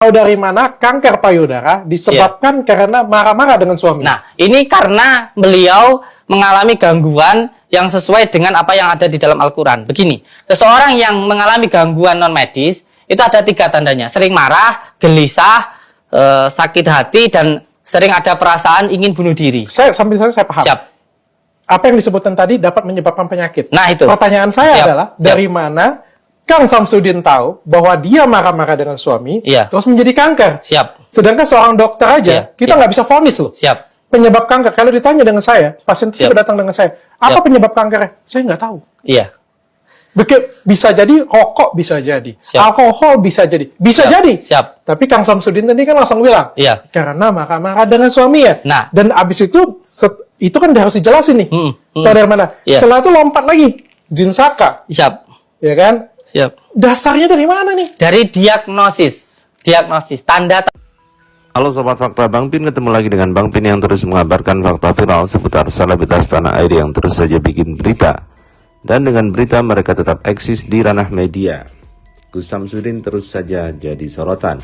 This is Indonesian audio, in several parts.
Tahu dari mana kanker payudara disebabkan karena marah-marah dengan suami? Nah, ini karena beliau mengalami gangguan yang sesuai dengan apa yang ada di dalam Al-Quran. Begini, seseorang yang mengalami gangguan non-medis, itu ada 3 tandanya. Sering marah, gelisah, sakit hati, dan sering ada perasaan ingin bunuh diri. Saya paham. Siap. Apa yang disebutkan tadi dapat menyebabkan penyakit. Nah, itu. Pertanyaan saya Siap. adalah, dari mana Kang Samsudin tahu bahwa dia marah-marah dengan suami, terus menjadi kanker? Siap. Sedangkan seorang dokter aja, kita nggak bisa vonis loh. Siap. Penyebab kanker, kalau ditanya dengan saya, pasien tersebut datang dengan saya, apa penyebab kankernya? Saya nggak tahu. Iya. Bisa jadi rokok, bisa jadi alkohol, bisa jadi, jadi. Siap. Tapi Kang Samsudin tadi kan langsung bilang, karena marah-marah dengan suami ya. Nah, dan abis itu kan harus dijelasin nih. Tahu dari mana? Setelah itu lompat lagi, Zinsaka. Siap. Ya kan? Siap. Dasarnya dari mana nih? Dari diagnosis, tanda. Halo Sobat Fakta, Bang Pin ketemu lagi dengan Bang Pin yang terus mengabarkan fakta viral seputar selebritas tanah air yang terus saja bikin berita. Dan dengan berita mereka tetap eksis di ranah media. Gus Samsudin terus saja jadi sorotan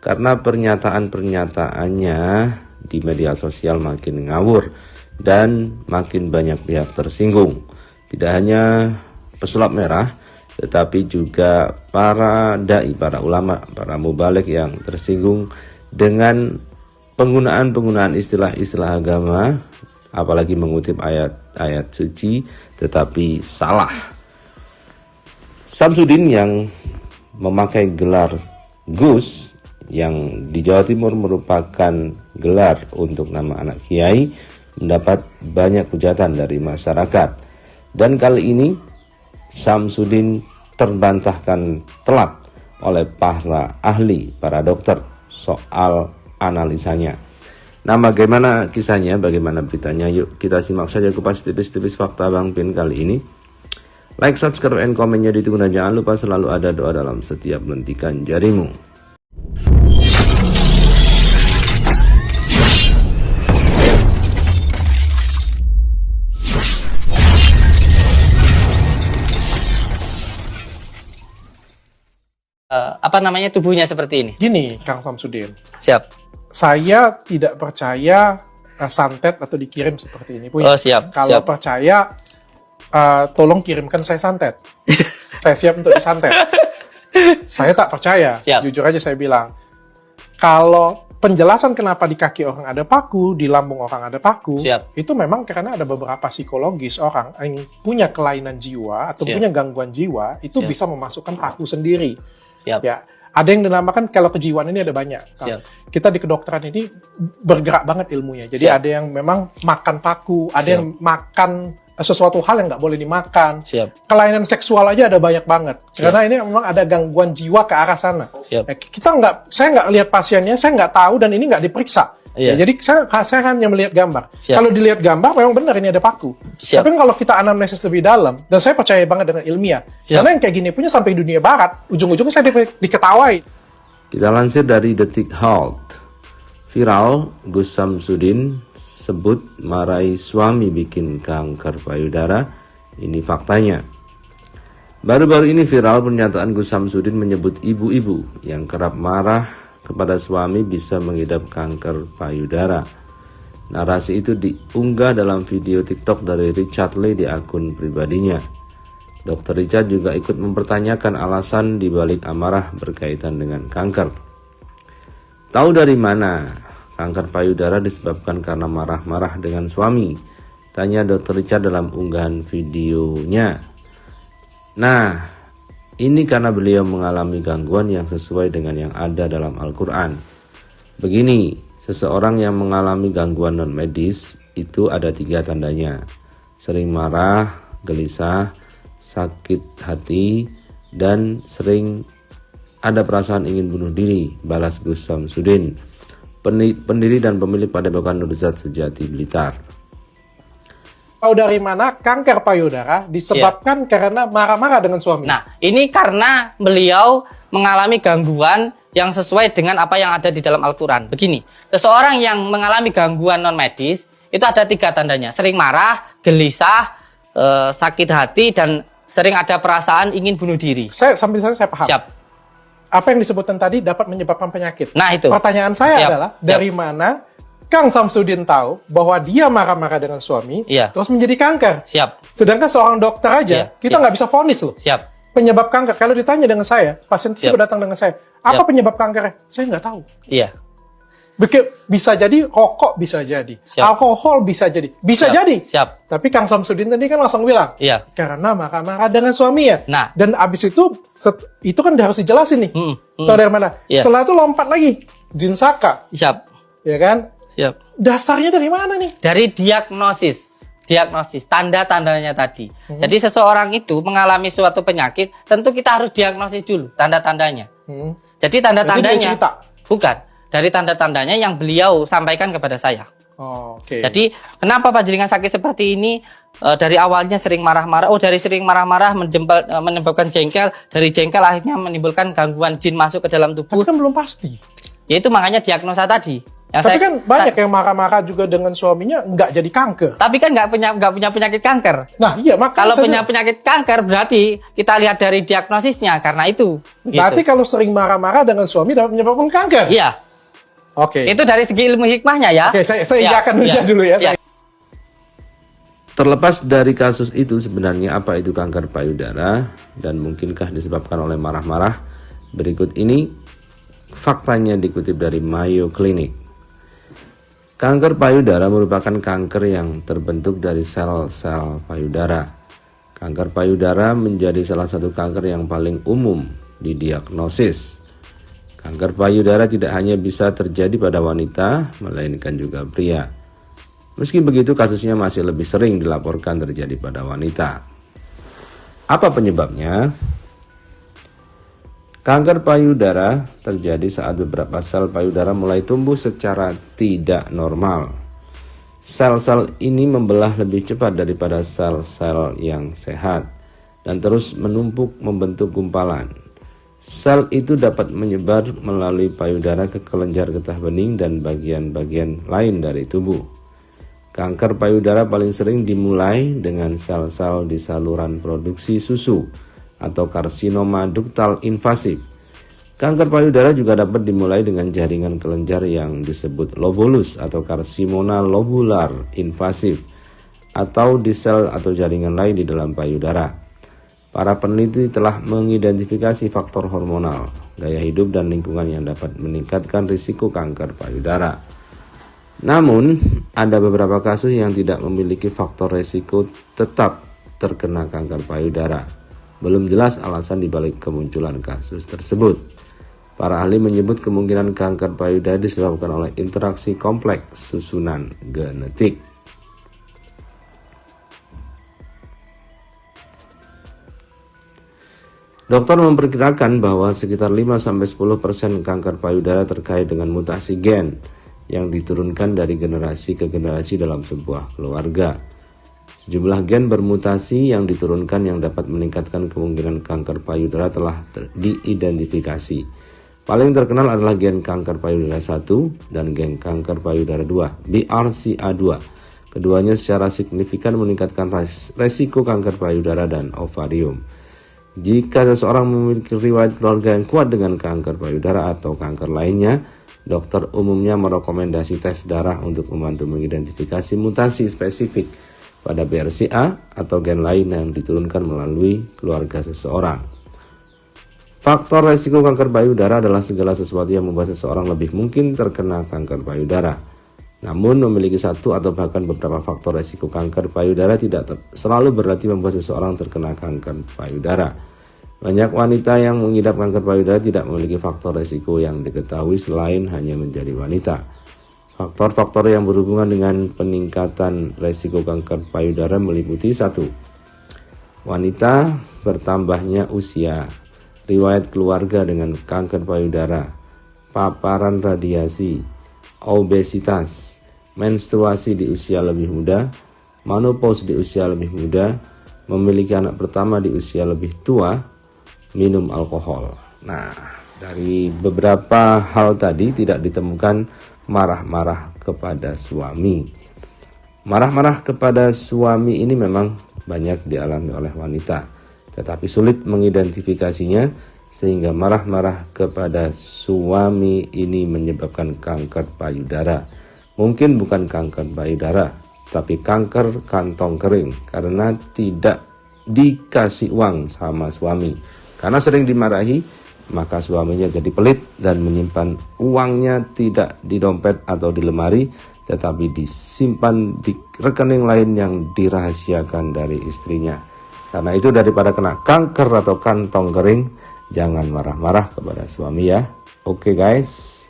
karena pernyataan-pernyataannya di media sosial makin ngawur dan makin banyak pihak tersinggung. Tidak hanya pesulap merah, tetapi juga para dai, para ulama, para mubalik yang tersinggung dengan penggunaan istilah-istilah agama, apalagi mengutip ayat-ayat suci, tetapi salah. Samsudin yang memakai gelar Gus, yang di Jawa Timur merupakan gelar untuk nama anak kiai, mendapat banyak hujatan dari masyarakat. Dan kali ini Samsudin terbantahkan telak oleh para ahli, para dokter soal analisanya. Nah, bagaimana kisahnya, bagaimana beritanya? Yuk kita simak saja kupas tipis-tipis fakta Bang Pin kali ini. Like, subscribe, and komennya ditunggu, dan jangan lupa selalu ada doa dalam setiap lentikan jarimu. Apa namanya, tubuhnya seperti ini. Gini, Kang Samsudin. Siap. Saya tidak percaya santet atau dikirim seperti ini. Oh, siap. Kalau percaya, tolong kirimkan saya santet. Saya siap untuk disantet. Saya tak percaya. Jujur aja saya bilang. Kalau penjelasan kenapa di kaki orang ada paku, di lambung orang ada paku, itu memang karena ada beberapa psikologis orang yang punya kelainan jiwa atau punya gangguan jiwa, itu bisa memasukkan paku sendiri. Ya, ada yang dinamakan, kalau kejiwaan ini ada banyak. Kita di kedokteran ini bergerak banget ilmunya. Jadi ada yang memang makan paku, ada yang makan sesuatu hal yang nggak boleh dimakan. Kelainan seksual aja ada banyak banget. Karena ini memang ada gangguan jiwa ke arah sana. Saya nggak lihat pasiennya, saya nggak tahu, dan ini nggak diperiksa. Ya, jadi saya hanya melihat gambar. Kalau dilihat gambar, memang benar ini ada paku. Tapi kalau kita analisis lebih dalam, dan saya percaya banget dengan ilmiah, karena yang kayak gini punya sampai dunia barat, ujung-ujungnya saya diketawai. Kita lansir dari Detik Health. Viral, Gus Samsudin sebut marahi suami bikin kanker payudara. Ini faktanya. Baru-baru ini viral pernyataan Gus Samsudin menyebut ibu-ibu yang kerap marah kepada suami bisa mengidap kanker payudara. Narasi itu diunggah dalam video TikTok dari Richard Lee di akun pribadinya. Dr. Richard juga ikut mempertanyakan alasan dibalik amarah berkaitan dengan kanker. Tahu dari mana kanker payudara disebabkan karena marah-marah dengan suami? Tanya Dr. Richard dalam unggahan videonya. Nah, ini karena beliau mengalami gangguan yang sesuai dengan yang ada dalam Al-Quran. Begini, seseorang yang mengalami gangguan non-medis itu ada 3 tandanya. Sering marah, gelisah, sakit hati, dan sering ada perasaan ingin bunuh diri, balas Gus Samsudin, pendiri dan pemilik Padepokan Nurzat Sejati Blitar. Tahu dari mana kanker payudara disebabkan karena marah-marah dengan suami? Nah, ini karena beliau mengalami gangguan yang sesuai dengan apa yang ada di dalam Al-Quran. Begini, seseorang yang mengalami gangguan non-medis, itu ada 3 tandanya. Sering marah, gelisah, sakit hati, dan sering ada perasaan ingin bunuh diri. Saya paham. apa yang disebutkan tadi dapat menyebabkan penyakit. Nah, itu. Pertanyaan saya Siap. adalah, dari mana Kang Samsudin tahu bahwa dia marah-marah dengan suami, Iya. terus menjadi kanker? Siap. Sedangkan seorang dokter aja, Iya. kita nggak bisa vonis loh. Siap. Penyebab kanker, kalau ditanya dengan saya, pasien tersebut datang dengan saya, apa penyebab kankernya? Saya nggak tahu. Iya. Bisa jadi rokok, bisa jadi Siap. alkohol, bisa jadi, Siap. jadi. Siap. Tapi Kang Samsudin tadi kan langsung bilang, Iya. karena marah-marah dengan suaminya. Nah. Dan abis itu kan harus dijelasin nih. Tahu dari mana? Iya. Setelah itu lompat lagi, Zinsaka, Siap. ya kan? Siap. Dasarnya dari mana nih? Dari diagnosis, tanda-tandanya tadi. Jadi seseorang itu mengalami suatu penyakit, tentu kita harus diagnosis dulu tanda-tandanya. Jadi Jadi tanda-tandanya dia cerita. bukan dari tanda-tandanya yang beliau sampaikan kepada saya. Oh, oke. Jadi kenapa panjenengan sakit seperti ini? Dari awalnya sering marah-marah. Oh, dari sering marah-marah menyebabkan jengkel. Dari jengkel akhirnya menimbulkan gangguan jin masuk ke dalam Tapi tubuh. kan belum pasti. Yaitu makanya diagnosa tadi. Tapi kan banyak yang marah-marah juga dengan suaminya nggak jadi kanker. Tapi kan nggak punya penyakit kanker. Nah iya, makanya Kalau saya punya bilang, penyakit kanker berarti kita lihat dari diagnosisnya karena itu. berarti Begitu. kalau sering marah-marah dengan suami dapat menyebabkan kanker. Iya. Oke. Itu dari segi ilmu hikmahnya ya. Oke, saya Iya, akan iya, dulu ya. iya. Terlepas dari kasus itu, sebenarnya apa itu kanker payudara dan mungkinkah disebabkan oleh marah-marah? Berikut ini faktanya dikutip dari Mayo Clinic. Kanker payudara merupakan kanker yang terbentuk dari sel-sel payudara. Kanker payudara menjadi salah satu kanker yang paling umum didiagnosis. Kanker payudara tidak hanya bisa terjadi pada wanita, melainkan juga pria. Meski begitu, kasusnya masih lebih sering dilaporkan terjadi pada wanita. Apa penyebabnya? Kanker payudara terjadi saat beberapa sel payudara mulai tumbuh secara tidak normal. Sel-sel ini membelah lebih cepat daripada sel-sel yang sehat dan terus menumpuk membentuk gumpalan. Sel itu dapat menyebar melalui payudara ke kelenjar getah bening dan bagian-bagian lain dari tubuh. Kanker payudara paling sering dimulai dengan sel-sel di saluran produksi susu atau karsinoma duktal invasif. Kanker payudara juga dapat dimulai dengan jaringan kelenjar yang disebut lobulus atau karsinoma lobular invasif atau di sel atau jaringan lain di dalam payudara. Para peneliti telah mengidentifikasi faktor hormonal, gaya hidup dan lingkungan yang dapat meningkatkan risiko kanker payudara. Namun, ada beberapa kasus yang tidak memiliki faktor risiko tetap terkena kanker payudara. Belum jelas alasan dibalik kemunculan kasus tersebut. Para ahli menyebut kemungkinan kanker payudara disebabkan oleh interaksi kompleks susunan genetik. Dokter memperkirakan bahwa sekitar 5-10% kanker payudara terkait dengan mutasi gen yang diturunkan dari generasi ke generasi dalam sebuah keluarga. Sejumlah gen bermutasi yang diturunkan yang dapat meningkatkan kemungkinan kanker payudara telah diidentifikasi. Paling terkenal adalah gen kanker payudara 1 dan gen kanker payudara 2, BRCA2. Keduanya secara signifikan meningkatkan resiko kanker payudara dan ovarium. Jika seseorang memiliki riwayat keluarga yang kuat dengan kanker payudara atau kanker lainnya, dokter umumnya merekomendasi tes darah untuk membantu mengidentifikasi mutasi spesifik pada BRCA atau gen lain yang diturunkan melalui keluarga seseorang. Faktor resiko kanker payudara adalah segala sesuatu yang membuat seseorang lebih mungkin terkena kanker payudara. Namun memiliki satu atau bahkan beberapa faktor resiko kanker payudara tidak selalu berarti membuat seseorang terkena kanker payudara. Banyak wanita yang mengidap kanker payudara tidak memiliki faktor resiko yang diketahui selain hanya menjadi wanita. Faktor-faktor yang berhubungan dengan peningkatan resiko kanker payudara meliputi 1. Wanita bertambahnya usia, riwayat keluarga dengan kanker payudara, paparan radiasi, obesitas, menstruasi di usia lebih muda, menopause di usia lebih muda, memiliki anak pertama di usia lebih tua, minum alkohol. Nah, dari beberapa hal tadi tidak ditemukan marah-marah kepada suami. Marah-marah kepada suami ini memang banyak dialami oleh wanita, tetapi sulit mengidentifikasinya sehingga marah-marah kepada suami ini menyebabkan kanker payudara. Mungkin bukan kanker payudara, tapi kanker kantong kering karena tidak dikasih uang sama suami. Karena sering dimarahi, maka suaminya jadi pelit dan menyimpan uangnya tidak di dompet atau di lemari, tetapi disimpan di rekening lain yang dirahasiakan dari istrinya. Karena itu daripada kena kanker atau kantong kering, jangan marah-marah kepada suami ya. Oke guys.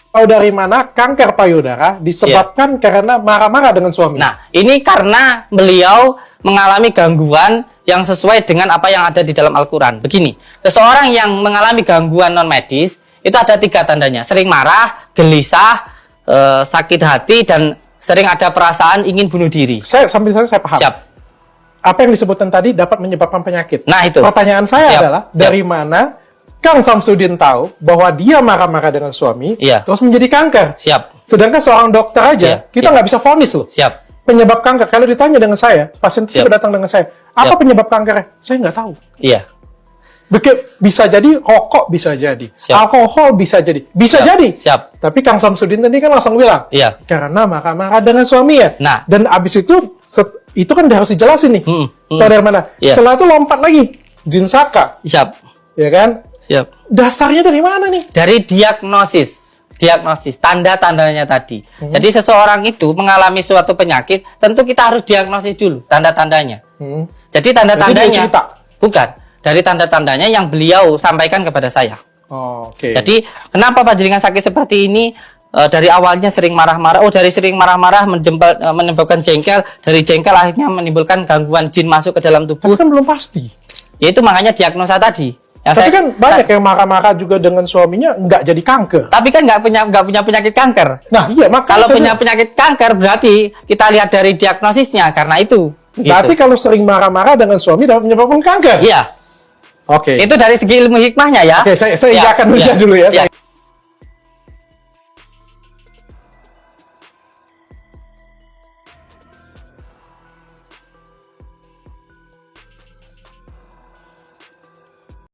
Tahu dari mana kanker payudara disebabkan karena marah-marah dengan suami? Nah, ini karena beliau mengalami gangguan yang sesuai dengan apa yang ada di dalam Al-Quran. Begini, seseorang yang mengalami gangguan non-medis, itu ada 3 tandanya. Sering marah, gelisah, sakit hati, dan sering ada perasaan ingin bunuh diri. Sambil saya paham. Siap. Apa yang disebutkan tadi dapat menyebabkan penyakit. Nah, itu. Pertanyaan saya Siap. adalah, dari mana Kang Samsudin tahu bahwa dia marah-marah dengan suami, terus menjadi kanker? Siap. Sedangkan seorang dokter aja, kita nggak bisa vonis loh. Siap. Penyebab kanker, kalau ditanya dengan saya, pasien tersebut datang dengan saya, apa penyebab kanker? Saya nggak tahu. Iya. Bisa jadi rokok, bisa jadi alkohol, bisa jadi. Siap. Tapi Kang Samsudin tadi kan langsung bilang, karena marah-marah dengan suami ya. Nah, dan abis itu kan harus dijelasin nih. Tahu dari mana? Setelah itu lompat lagi, Zinsaka. Siap. Ya kan? Siap. Dasarnya dari mana nih? Dari diagnosis, tanda-tandanya tadi. Jadi seseorang itu mengalami suatu penyakit, tentu kita harus diagnosis dulu tanda-tandanya. Jadi tanda-tandanya, bukan, dari tanda-tandanya yang beliau sampaikan kepada saya. Jadi kenapa panjenengan sakit seperti ini? Dari awalnya sering marah-marah, dari sering marah-marah menyebabkan jengkel, dari jengkel akhirnya menimbulkan gangguan jin masuk ke dalam tubuh. Tapi kan belum pasti. Ya itu makanya diagnosa tadi. Tapi kan banyak yang marah-marah juga dengan suaminya nggak jadi kanker. Tapi kan nggak punya penyakit kanker. Nah iya, makanya kalau punya penyakit kanker berarti kita lihat dari diagnosisnya, karena itu. Berarti kalau sering marah-marah dengan suami dapat menyebabkan kanker. Iya. Oke. Itu dari segi ilmu hikmahnya ya. Oke, saya akan dulu ya.